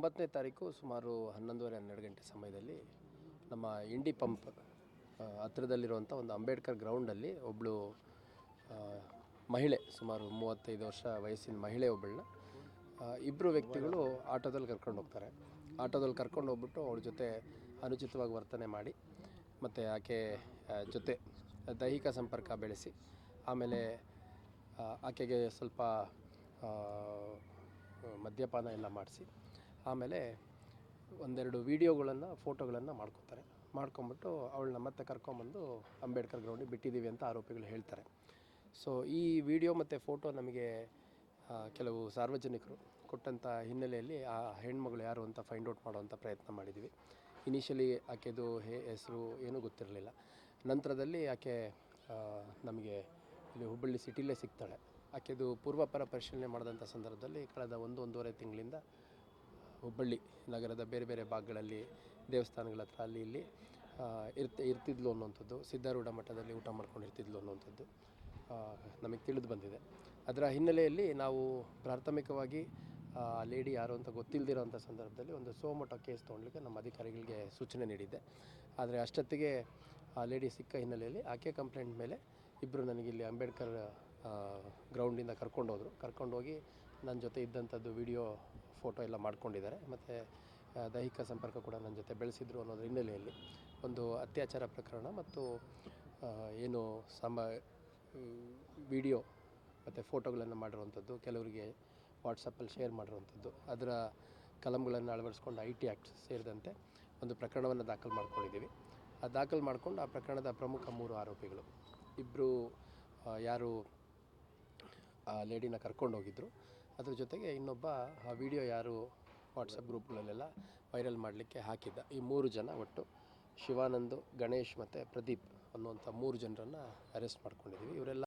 9ನೇ ತಾರೀಕು ಸುಮಾರು 11:30-12 ಗಂಟೆ ಸಮಯದಲ್ಲಿ ನಮ್ಮ ಇಂಡಿ ಪಂಪ್ ಹತ್ತಿರದಲ್ಲಿರುವಂಥ ಒಂದು ಅಂಬೇಡ್ಕರ್ ಗ್ರೌಂಡಲ್ಲಿ ಒಬ್ಬಳು ಮಹಿಳೆ, ಸುಮಾರು 35 ವರ್ಷ ವಯಸ್ಸಿನ ಮಹಿಳೆ ಒಬ್ಬಳನ್ನ ಇಬ್ಬರು ವ್ಯಕ್ತಿಗಳು ಆಟೋದಲ್ಲಿ ಕರ್ಕೊಂಡು ಹೋಗ್ತಾರೆ. ಆಟೋದಲ್ಲಿ ಕರ್ಕೊಂಡು ಹೋಗ್ಬಿಟ್ಟು ಅವಳ ಜೊತೆ ಅನುಚಿತವಾಗಿ ವರ್ತನೆ ಮಾಡಿ ಮತ್ತು ಆಕೆ ಜೊತೆ ದೈಹಿಕ ಸಂಪರ್ಕ ಬೆಳೆಸಿ, ಆಮೇಲೆ ಆಕೆಗೆ ಸ್ವಲ್ಪ ಮದ್ಯಪಾನ ಎಲ್ಲ ಮಾಡಿಸಿ, ಆಮೇಲೆ ಒಂದೆರಡು ವೀಡಿಯೋಗಳನ್ನು, ಫೋಟೋಗಳನ್ನು ಮಾಡ್ಕೊಂಬಿಟ್ಟು ಅವಳನ್ನ ಮತ್ತೆ ಕರ್ಕೊಂಬಂದು ಅಂಬೇಡ್ಕರ್ ಗ್ರೌಂಡಿಗೆ ಬಿಟ್ಟಿದ್ದೀವಿ ಅಂತ ಆರೋಪಿಗಳು ಹೇಳ್ತಾರೆ. ಸೊ ಈ ವಿಡಿಯೋ ಮತ್ತು ಫೋಟೋ ನಮಗೆ ಕೆಲವು ಸಾರ್ವಜನಿಕರು ಕೊಟ್ಟಂಥ ಹಿನ್ನೆಲೆಯಲ್ಲಿ ಆ ಹೆಣ್ಮಗಳು ಯಾರು ಅಂತ ಫೈಂಡ್ ಔಟ್ ಮಾಡುವಂಥ ಪ್ರಯತ್ನ ಮಾಡಿದ್ವಿ. ಇನಿಷಿಯಲಿ ಆಕೆದು ಹೆಸರು ಏನೂ ಗೊತ್ತಿರಲಿಲ್ಲ. ನಂತರದಲ್ಲಿ ಆಕೆ ನಮಗೆ ಇಲ್ಲಿ ಹುಬ್ಬಳ್ಳಿ ಸಿಟಿಲೇ ಸಿಗ್ತಾಳೆ. ಆಕೆದು ಪೂರ್ವಾಪರ ಪರಿಶೀಲನೆ ಮಾಡಿದಂಥ ಸಂದರ್ಭದಲ್ಲಿ ಕಳೆದ 1-1.5 ತಿಂಗಳಿಂದ ಹುಬ್ಬಳ್ಳಿ ನಗರದ ಬೇರೆ ಬೇರೆ ಭಾಗಗಳಲ್ಲಿ ದೇವಸ್ಥಾನಗಳ ಹತ್ರ ಅಲ್ಲಿ ಇಲ್ಲಿ ಇರ್ತಿದ್ಲು ಅನ್ನುವಂಥದ್ದು, ಸಿದ್ಧಾರೂಢ ಮಠದಲ್ಲಿ ಊಟ ಮಾಡ್ಕೊಂಡು ಇರ್ತಿದ್ಲು ಅನ್ನುವಂಥದ್ದು ನಮಗೆ ತಿಳಿದು ಬಂದಿದೆ. ಅದರ ಹಿನ್ನೆಲೆಯಲ್ಲಿ ನಾವು ಪ್ರಾಥಮಿಕವಾಗಿ ಆ ಲೇಡಿ ಯಾರು ಅಂತ ಗೊತ್ತಿಲ್ಲದಿರೋಂಥ ಸಂದರ್ಭದಲ್ಲಿ ಒಂದು ಸೋಮೋಟೋ ಕೇಸ್ ತೊಗೊಳ್ಲಿಕ್ಕೆ ನಮ್ಮ ಅಧಿಕಾರಿಗಳಿಗೆ ಸೂಚನೆ ನೀಡಿದ್ದೆ. ಆದರೆ ಅಷ್ಟೊತ್ತಿಗೆ ಆ ಲೇಡಿ ಸಿಕ್ಕ ಹಿನ್ನೆಲೆಯಲ್ಲಿ ಆಕೆ ಕಂಪ್ಲೇಂಟ್ ಮೇಲೆ ಇಬ್ಬರು ನನಗಿಲ್ಲಿ ಅಂಬೇಡ್ಕರ್ ಗ್ರೌಂಡಿಂದ ಕರ್ಕೊಂಡೋಗಿ ನನ್ನ ಜೊತೆ ಇದ್ದಂಥದ್ದು ವಿಡಿಯೋ, ಫೋಟೋ ಎಲ್ಲ ಮಾಡ್ಕೊಂಡಿದ್ದಾರೆ. ಮತ್ತು ದೈಹಿಕ ಸಂಪರ್ಕ ಕೂಡ ನನ್ನ ಜೊತೆ ಬೆಳೆಸಿದ್ರು ಅನ್ನೋದ್ರ ಹಿನ್ನೆಲೆಯಲ್ಲಿ ಒಂದು ಅತ್ಯಾಚಾರ ಪ್ರಕರಣ ಮತ್ತು ಏನು ವಿಡಿಯೋ ಮತ್ತು ಫೋಟೋಗಳನ್ನು ಮಾಡಿರುವಂಥದ್ದು, ಕೆಲವರಿಗೆ ವಾಟ್ಸಪ್ಪಲ್ಲಿ ಶೇರ್ ಮಾಡಿರುವಂಥದ್ದು, ಅದರ ಕಲಂಗಳನ್ನು ಅಳವಡಿಸ್ಕೊಂಡು IT ಆ್ಯಕ್ಟ್ ಸೇರಿದಂತೆ ಒಂದು ಪ್ರಕರಣವನ್ನು ದಾಖಲು ಮಾಡ್ಕೊಂಡಿದ್ದೀವಿ. ದಾಖಲು ಮಾಡಿಕೊಂಡು ಆ ಪ್ರಕರಣದ ಪ್ರಮುಖ 3 ಆರೋಪಿಗಳು, ಇಬ್ಬರು ಯಾರು ಆ ಲೇಡಿನ ಕರ್ಕೊಂಡೋಗಿದ್ದರು, ಅದ್ರ ಜೊತೆಗೆ ಇನ್ನೊಬ್ಬ ಆ ವಿಡಿಯೋ ಯಾರು ವಾಟ್ಸಪ್ ಗ್ರೂಪ್ಗಳಲ್ಲೆಲ್ಲ ವೈರಲ್ ಮಾಡಲಿಕ್ಕೆ ಹಾಕಿದ್ದ, ಈ 3 ಜನ ಒಟ್ಟು ಶಿವಾನಂದ್, ಗಣೇಶ್ ಮತ್ತು ಪ್ರದೀಪ್ ಅನ್ನುವಂಥ 3 ಜನರನ್ನು ಅರೆಸ್ಟ್ ಮಾಡ್ಕೊಂಡಿದ್ದೀವಿ. ಇವರೆಲ್ಲ